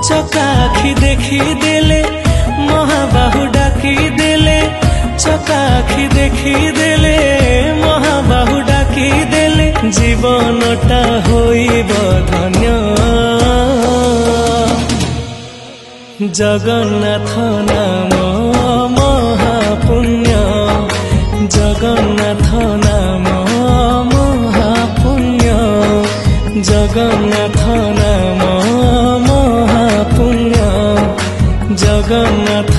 চকা আখি দেখি দেলে মহাবাহু ডাকি দেলে চকা আখি দেখি দেলে মহাবাহু ডাকি দেলে জীবনটা হইব ধন্য জগন্নাথ নাম মহাপুণ্য জগন্নাথ নাম মহাপুণ্য জগন্নাথ নাম মহাপুণ্য জগন্নাথ